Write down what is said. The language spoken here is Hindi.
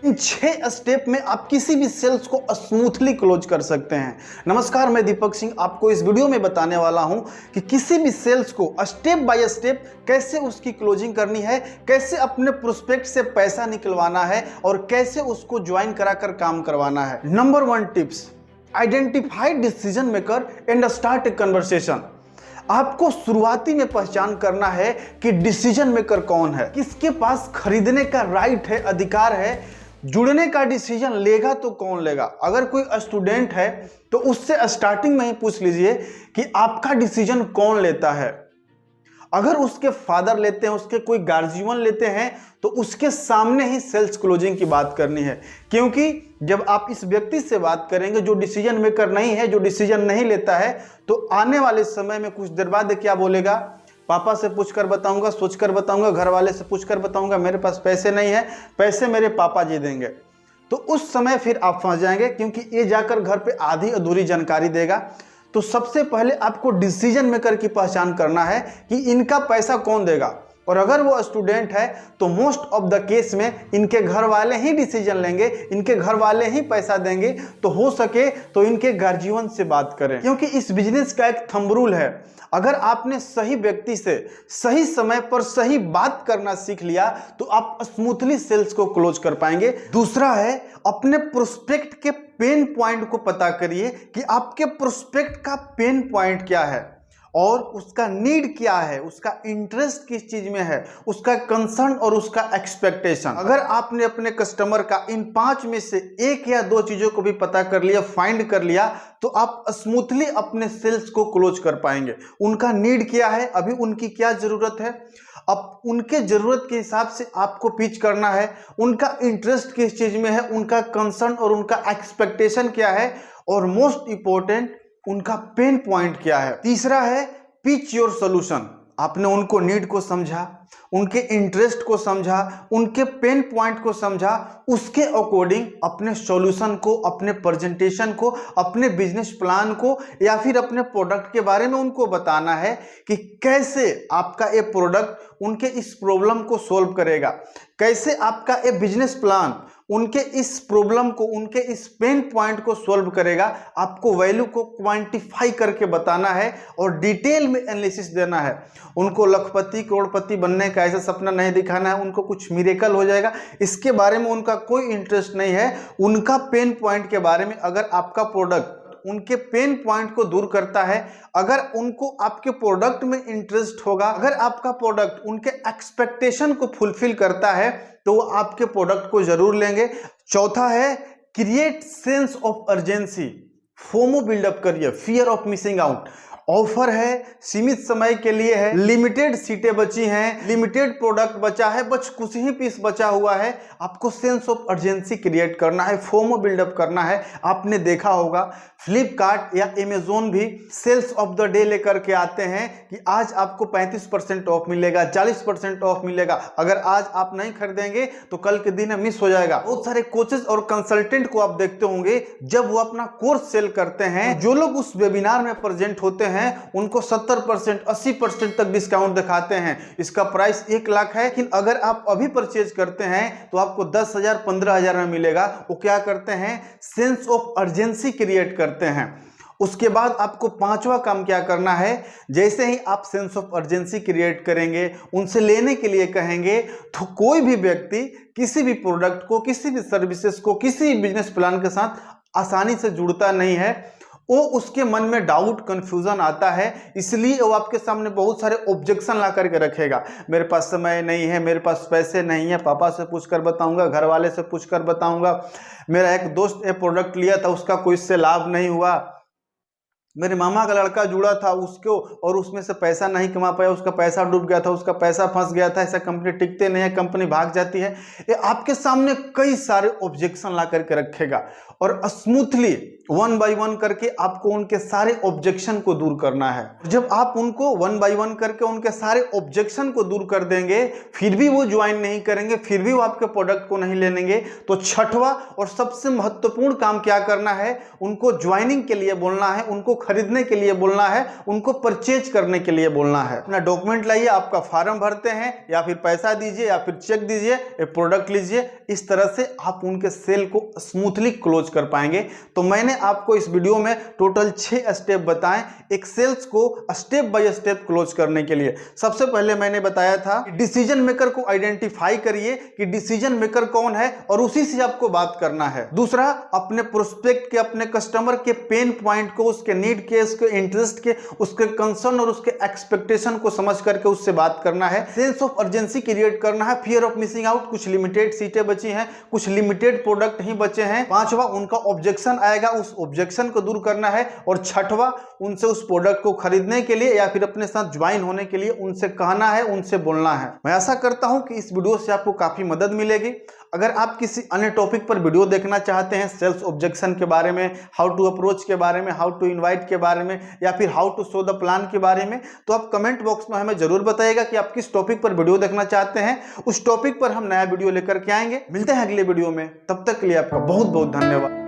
इन 6 स्टेप में आप किसी भी सेल्स को स्मूथली क्लोज कर सकते हैं। नमस्कार, मैं दीपक सिंह आपको इस वीडियो में बताने वाला हूं कि किसी भी सेल्स को स्टेप बाय स्टेप कैसे उसकी क्लोजिंग करनी है, कैसे अपने प्रोस्पेक्ट से पैसा निकलवाना है और कैसे उसको ज्वाइन कराकर काम करवाना है। Number 1 tips, identify decision maker and start A conversation. आपको शुरुआती में पहचान करना है कि डिसीजन मेकर कौन है, किसके पास खरीदने का राइट है, अधिकार है, जुड़ने का डिसीजन लेगा तो कौन लेगा। अगर कोई स्टूडेंट है तो उससे स्टार्टिंग में ही पूछ लीजिए कि आपका डिसीजन कौन लेता है। अगर उसके फादर लेते हैं, उसके कोई गार्जियन लेते हैं, तो उसके सामने ही सेल्स क्लोजिंग की बात करनी है, क्योंकि जब आप इस व्यक्ति से बात करेंगे जो डिसीजन मेकर नहीं है, जो डिसीजन नहीं लेता है, तो आने वाले समय में कुछ देर बाद क्या बोलेगा, पापा से पूछकर बताऊंगा, सोचकर बताऊंगा, घर वाले से पूछकर बताऊंगा, मेरे पास पैसे नहीं है, पैसे मेरे पापा जी देंगे। तो उस समय फिर आप फंस जाएंगे, क्योंकि ये जाकर घर पे आधी अधूरी जानकारी देगा। तो सबसे पहले आपको डिसीजन मेकर की पहचान करना है कि इनका पैसा कौन देगा। और अगर वो स्टूडेंट है तो मोस्ट ऑफ द केस में इनके घर वाले ही डिसीजन लेंगे, इनके घर वाले ही पैसा देंगे। तो हो सके तो इनके गार्जियन से बात करें, क्योंकि इस बिजनेस का एक थंब रूल है, अगर आपने सही व्यक्ति से सही समय पर सही बात करना सीख लिया तो आप स्मूथली सेल्स को क्लोज कर पाएंगे। दूसरा है, अपने प्रोस्पेक्ट के पेन पॉइंट को पता करिए कि आपके प्रोस्पेक्ट का पेन पॉइंट क्या है और उसका नीड क्या है, उसका इंटरेस्ट किस चीज में है, उसका कंसर्न और उसका एक्सपेक्टेशन। अगर आपने अपने कस्टमर का इन 5 में से 1 या 2 चीजों को भी पता कर लिया, फाइंड कर लिया, तो आप स्मूथली अपने सेल्स को क्लोज कर पाएंगे। उनका नीड क्या है, अभी उनकी क्या जरूरत है, अब उनके जरूरत के हिसाब से आपको पिच करना है, उनका इंटरेस्ट किस चीज में है, उनका कंसर्न और उनका एक्सपेक्टेशन क्या है, और मोस्ट इंपॉर्टेंट उनका पेन पॉइंट क्या है। तीसरा है, पिच योर सॉल्यूशन। आपने उनको नीड को समझा, उनके इंटरेस्ट को समझा, उनके पेन पॉइंट को समझा, उसके अकॉर्डिंग अपने सॉल्यूशन को, अपने प्रेजेंटेशन को, अपने बिजनेस प्लान को या फिर अपने प्रोडक्ट के बारे में उनको बताना है कि कैसे आपका ये प्रोडक्ट उनके इस प्रॉब्लम को सॉल्व करेगा, कैसे आपका ये बिजनेस प्लान उनके इस प्रॉब्लम को, उनके इस पेन पॉइंट को सॉल्व करेगा। आपको वैल्यू को क्वांटिफाई करके बताना है और डिटेल में एनालिसिस देना है। उनको लखपति करोड़पति बनने का ऐसा सपना नहीं दिखाना है, उनको कुछ मिरेकल हो जाएगा इसके बारे में उनका कोई इंटरेस्ट नहीं है। उनका पेन पॉइंट के बारे में, अगर आपका प्रोडक्ट उनके पेन पॉइंट को दूर करता है, अगर उनको आपके प्रोडक्ट में इंटरेस्ट होगा, अगर आपका प्रोडक्ट उनके एक्सपेक्टेशन को फुलफिल करता है, तो वो आपके प्रोडक्ट को जरूर लेंगे। चौथा है, create sense of urgency. FOMO buildup करिए, fear of missing out. Offer है, सीमित समय के लिए है, लिमिटेड सीटें बची हैं, लिमिटेड प्रोडक्ट बचा है, बस कुछ ही पीस बचा हुआ है। आपको सेंस ऑफ अर्जेंसी क्रिएट करना है, फोमो बिल्डअप करना है। आपने देखा होगा फ्लिपकार्ट या अमेजोन भी सेल्स ऑफ द डे लेकर के आते हैं कि आज आपको 35% ऑफ मिलेगा, 40% ऑफ मिलेगा, अगर आज आप नहीं खरीदेंगे तो कल के दिन मिस हो जाएगा। बहुत सारे कोचेस और कंसल्टेंट को आप देखते होंगे, जब वो अपना कोर्स सेल करते हैं, जो लोग उस वेबिनार में प्रेजेंट होते हैं उनको 70%, 80% तक डिस्काउंट दिखाते हैं। इसका प्राइस 1 लाख है, लेकिन अगर आप अभी परचेज करते हैं तो आपको 10,000, 15,000 में मिलेगा। वो क्या करते हैं, सेंस ऑफ अर्जेंसी क्रिएट करते हैं। उसके बाद आपको 5वां काम क्या करना है, जैसे ही आप सेंस ऑफ अर्जेंसी क्रिएट करेंगे, उनसे लेने के लिए कहेंगे, तो कोई भी व्यक्ति किसी भी प्रोडक्ट को, किसी भी सर्विसेज को, किसी भी बिजनेस प्लान के साथ आसानी से जुड़ता नहीं है। वो उसके मन में डाउट, कंफ्यूजन आता है, इसलिए वो आपके सामने बहुत सारे ऑब्जेक्शन ला करके रखेगा। मेरे पास समय नहीं है, मेरे पास पैसे नहीं है, पापा से पूछकर बताऊंगा, घर वाले से पूछकर बताऊंगा, मेरा एक दोस्त ये प्रोडक्ट लिया था, उसका कोई इससे लाभ नहीं हुआ, मेरे मामा का लड़का जुड़ा था उसको और उसमें से पैसा नहीं कमा पाया, उसका पैसा डूब गया था, उसका पैसा फंस गया था, ऐसा कंपनी टिकते नहीं है, कंपनी भाग जाती है। ये आपके सामने कई सारे ऑब्जेक्शन ला करके रखेगा और स्मूथली 1 बाय 1 करके आपको उनके सारे ऑब्जेक्शन को दूर करना है। जब आप उनको 1 बाय 1 करके उनके सारे ऑब्जेक्शन को दूर कर देंगे, फिर भी वो ज्वाइन नहीं करेंगे, फिर भी वो आपके प्रोडक्ट को नहीं लेंगे, तो छठवां और सबसे महत्वपूर्ण काम क्या करना है, उनको ज्वाइनिंग के लिए बोलना है, उनको खरीदने के लिए बोलना है, उनको परचेज करने के लिए बोलना है। अपना डॉक्यूमेंट लाइए, आपका फॉर्म भरते हैं या फिर पैसा दीजिए या फिर चेक दीजिए, एक प्रोडक्ट लीजिए। इस तरह से आप उनके सेल को स्मूथली क्लोज कर पाएंगे। तो मैंने आपको इस वीडियो में टोटल 6 स्टेप बताएं एक सेल्स को स्टेप बाय स्टेप क्लोज करने के लिए। सबसे पहले मैंने बताया था कि डिसीजन मेकर को आइडेंटिफाई करिए कि डिसीजन मेकर कौन है और उसी से आपको बात करना है। दूसरा, अपने प्रोस्पेक्ट के, अपने कस्टमर के पेन पॉइंट को, उसके नीड के, उसके इंटरेस्ट के, उसके कंसर्न और उसके एक्सपेक्टेशन को समझ करके उससे बात करना है। सेंस ऑफ अर्जेंसी क्रिएट करना है, फियर ऑफ मिसिंग आउट, कुछ लिमिटेड सीटें बची हैं, कुछ लिमिटेड प्रोडक्ट ही बचे हैं। पांचवा, उनका ऑब्जेक्शन आएगा, उस ऑब्जेक्शन को दूर करना है। और छठवां, उनसे उस प्रोडक्ट को खरीदने के लिए या फिर अपने साथ ज्वाइन होने के लिए उनसे कहना है, उनसे बोलना है। मैं आशा करता हूं कि इस वीडियो से आपको काफी मदद मिलेगी। अगर आप किसी अन्य टॉपिक पर वीडियो देखना चाहते हैं, सेल्स ऑब्जेक्शन के बारे में, हाउ टू अप्रोच के बारे में, हाउ टू इनवाइट के बारे में, या फिर how to show the plan के बारे में, तो आप कमेंट बॉक्स में हमें जरूर बताइएगा कि आप किस टॉपिक पर वीडियो देखना चाहते हैं। उस टॉपिक पर हम नया वीडियो लेकर के आएंगे। मिलते हैं अगले वीडियो में, तब तक के लिए आपका बहुत बहुत धन्यवाद।